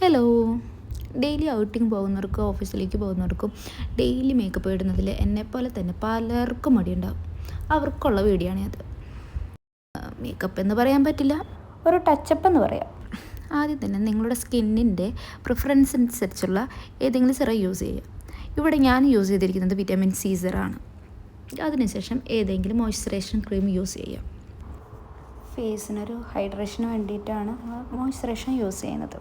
Hello. Daily outing പോകുന്നവർക്കും ഓഫീസിലേക്ക് പോകുന്നവർക്കും daily makeup ഇടുന്നതിൽ എന്നെപ്പോലെ തന്നെ പലർക്കും മടിയുണ്ടാവും. അവർക്കുള്ള വീഡിയോ ആണ് അത്. മേക്കപ്പ് എന്ന് പറയാൻ പറ്റില്ല, ഒരു ടച്ചപ്പ് എന്ന് പറയാം. ആദ്യം തന്നെ നിങ്ങളുടെ സ്കിന്നിൻ്റെ പ്രിഫറൻസ് അനുസരിച്ചുള്ള ഏതെങ്കിലും സിറം യൂസ് ചെയ്യുക. ഇവിടെ ഞാൻ യൂസ് ചെയ്തിരിക്കുന്നത് വിറ്റാമിൻ സി സിറാണ്. അതിനുശേഷം ഏതെങ്കിലും മോയ്സ്ചറൈസേഷൻ ക്രീം യൂസ് ചെയ്യുക. ഫേസിനൊരു ഹൈഡ്രേഷന് വേണ്ടിയിട്ടാണ് മോയ്സ്ചറൈസേഷൻ യൂസ് ചെയ്യുന്നത്.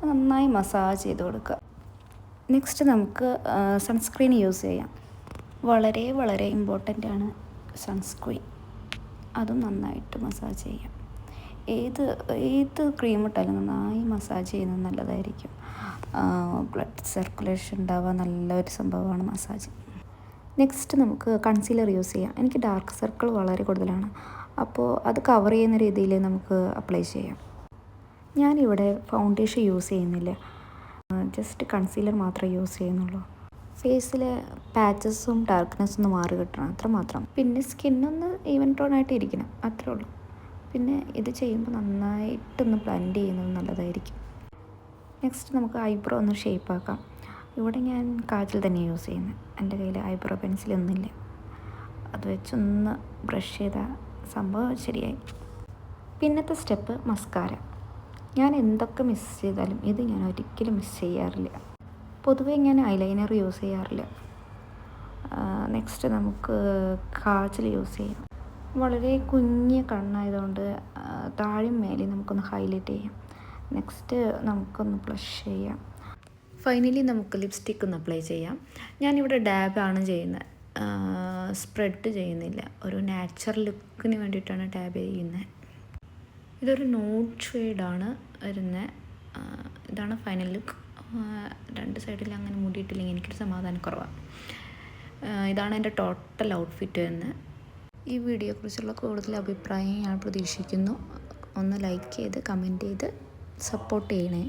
നന്നായി മസാജ് ചെയ്ത് കൊടുക്കുക. നെക്സ്റ്റ് നമുക്ക് സൺസ്ക്രീൻ യൂസ് ചെയ്യാം. വളരെ വളരെ ഇമ്പോർട്ടൻ്റ് ആണ് സൺസ്ക്രീൻ. അതും നന്നായിട്ട് മസാജ് ചെയ്യാം. ഏത് ക്രീം ഇട്ടാലും നന്നായി മസാജ് ചെയ്യുന്നത് നല്ലതായിരിക്കും. ബ്ലഡ് സർക്കുലേഷൻ ഉണ്ടാവാൻ നല്ലൊരു സംഭവമാണ് മസാജ്. നെക്സ്റ്റ് നമുക്ക് കൺസീലർ യൂസ് ചെയ്യാം. എനിക്ക് ഡാർക്ക് സർക്കിൾ വളരെ കൂടുതലാണ്, അപ്പോൾ അത് കവർ ചെയ്യുന്ന രീതിയിൽ നമുക്ക് അപ്ലൈ ചെയ്യാം. ഞാനിവിടെ ഫൗണ്ടേഷൻ യൂസ് ചെയ്യുന്നില്ല, ജസ്റ്റ് കൺസീലർ മാത്രമേ യൂസ് ചെയ്യുന്നുള്ളൂ. ഫേസിലെ പാച്ചസും ഡാർക്ക്നെസ്സും ഒന്ന് മാറി കിട്ടണം, അത്രമാത്രം. പിന്നെ സ്കിന്നൊന്ന് ഈവൻ ടോണായിട്ട് ഇരിക്കണം, അത്രേ ഉള്ളൂ. പിന്നെ ഇത് ചെയ്യുമ്പോൾ നന്നായിട്ടൊന്ന് ബ്ലെൻഡ് ചെയ്യുന്നത് നല്ലതായിരിക്കും. നെക്സ്റ്റ് നമുക്ക് ഐബ്രോ ഒന്ന് ഷേപ്പാക്കാം. ഇവിടെ ഞാൻ കാജൽ തന്നെ യൂസ് ചെയ്യുന്നത്. എൻ്റെ കയ്യിൽ ഐബ്രോ പെൻസിലൊന്നുമില്ല, അത് വെച്ചൊന്ന് ബ്രഷ് ചെയ്ത സംഭവം ശരിയായി. പിന്നത്തെ സ്റ്റെപ്പ് മസ്കാര. ഞാൻ എന്തൊക്കെ മിസ് ചെയ്താലും ഇത് ഞാൻ ഒരിക്കലും മിസ് ചെയ്യാറില്ല. പൊതുവേ ഞാൻ ഐലൈനർ യൂസ് ചെയ്യാറില്ല. നെക്സ്റ്റ് നമുക്ക് കാജൽ യൂസ് ചെയ്യാം. വളരെ കുഞ്ഞ് കണ്ണായതുകൊണ്ട് താഴെയും മേലെയും നമുക്കൊന്ന് ഹൈലൈറ്റ് ചെയ്യാം. നെക്സ്റ്റ് നമുക്കൊന്ന് ബ്ലഷ് ചെയ്യാം. ഫൈനലി നമുക്ക് ലിപ്സ്റ്റിക് ഒന്ന് അപ്ലൈ ചെയ്യാം. ഞാനിവിടെ ഡാബാണ് ചെയ്യുന്നത്, സ്പ്രെഡ് ചെയ്യുന്നില്ല. ഒരു നാച്ചുറൽ ലുക്കിന് വേണ്ടിയിട്ടാണ് ഡാബ് ചെയ്യുന്നത്. ഇതൊരു നോട്ട് ഷെയ്ഡാണ് വരുന്നത്. ഇതാണ് ഫൈനൽ ലുക്ക്. രണ്ട് സൈഡിൽ അങ്ങനെ മൂടിയിട്ടില്ലെങ്കിൽ എനിക്കൊരു സമാധാനക്കുറവാണ്. ഇതാണ് എൻ്റെ ടോട്ടൽ ഔട്ട്ഫിറ്റ് എന്ന്. ഈ വീഡിയോയെക്കുറിച്ചുള്ള കൂടുതൽ അഭിപ്രായം ഞാൻ പ്രതീക്ഷിക്കുന്നു. ഒന്ന് ലൈക്ക് ചെയ്ത് കമൻറ്റ് ചെയ്ത് സപ്പോർട്ട് ചെയ്യണേ.